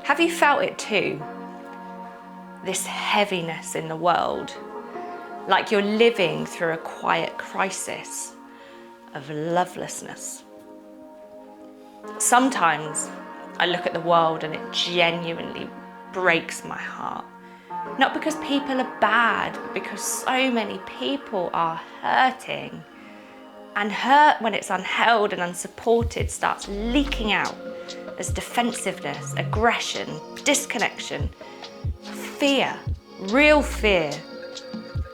Have you felt it too? This heaviness in the world, like you're living through a quiet crisis of lovelessness. Sometimes I look at the world and it genuinely breaks my heart. Not because people are bad, but because so many people are hurting. And hurt, when it's unheld and unsupported, starts leaking out as defensiveness, aggression, disconnection, fear, real fear.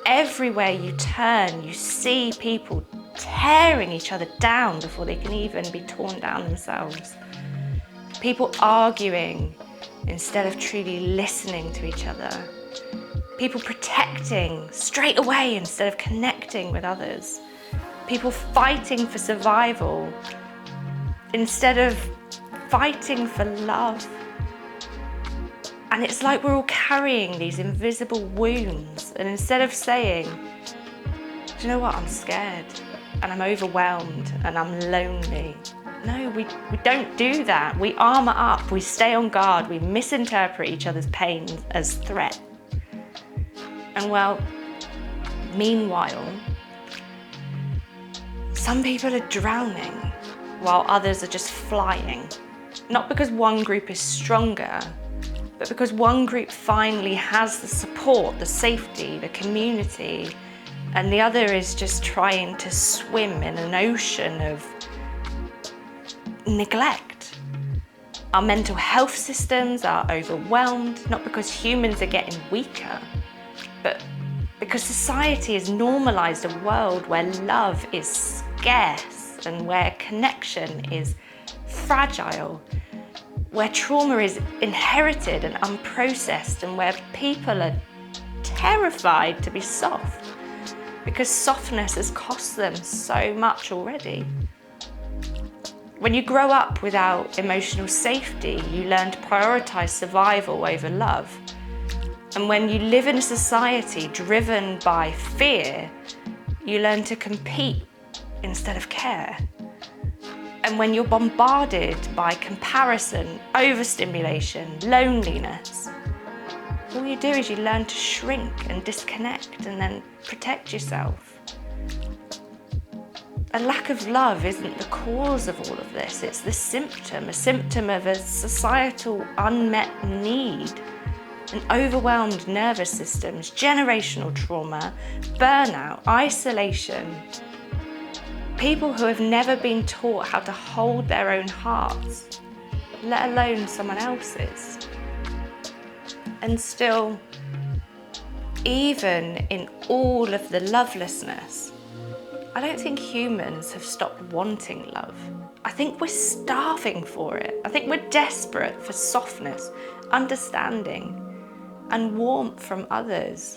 Everywhere you turn, you see people tearing each other down before they can even be torn down themselves. People arguing instead of truly listening to each other. People protecting straight away instead of connecting with others. People fighting for survival instead of fighting for love. And it's like we're all carrying these invisible wounds, and instead of saying, do you know what, I'm scared and I'm overwhelmed and I'm lonely. No, we don't do that. We armor up, we stay on guard, we misinterpret each other's pain as threat. And well, meanwhile, some people are drowning while others are just flying. Not because one group is stronger, but because one group finally has the support, the safety, the community, and the other is just trying to swim in an ocean of neglect. Our mental health systems are overwhelmed, not because humans are getting weaker, but because society has normalized a world where love is scarce and where connection is fragile, where trauma is inherited and unprocessed, and where people are terrified to be soft because softness has cost them so much already. When you grow up without emotional safety, you learn to prioritize survival over love. And when you live in a society driven by fear, you learn to compete instead of care. And when you're bombarded by comparison, overstimulation, loneliness, all you do is you learn to shrink and disconnect and then protect yourself. A lack of love isn't the cause of all of this, it's the symptom, a symptom of a societal unmet need. And overwhelmed nervous systems, generational trauma, burnout, isolation. People who have never been taught how to hold their own hearts, let alone someone else's. And still, even in all of the lovelessness, I don't think humans have stopped wanting love. I think we're starving for it. I think we're desperate for softness, understanding, and warmth from others.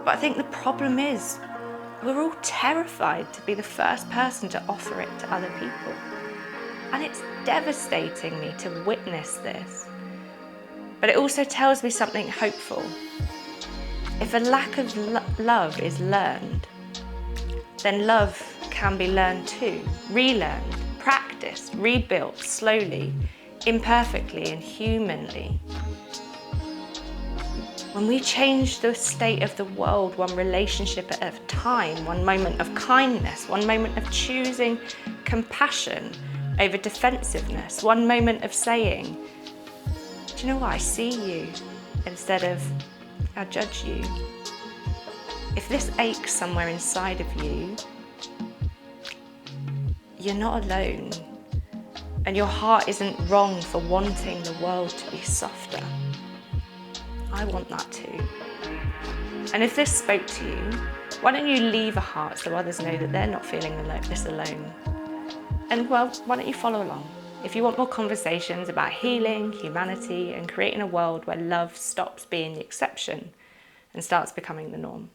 But I think the problem is, we're all terrified to be the first person to offer it to other people. And it's devastating me to witness this. But it also tells me something hopeful. If a lack of love is learned, then love can be learned too, relearned, practiced, rebuilt slowly, imperfectly and humanly. When we change the state of the world one relationship at a time, one moment of kindness, one moment of choosing compassion over defensiveness, one moment of saying, do you know what, I see you, instead of, I judge you. If this aches somewhere inside of you, you're not alone. And your heart isn't wrong for wanting the world to be softer. I want that too. And if this spoke to you, why don't you leave a heart so others know that they're not feeling this alone? And well, why don't you follow along? If you want more conversations about healing, humanity, and creating a world where love stops being the exception and starts becoming the norm.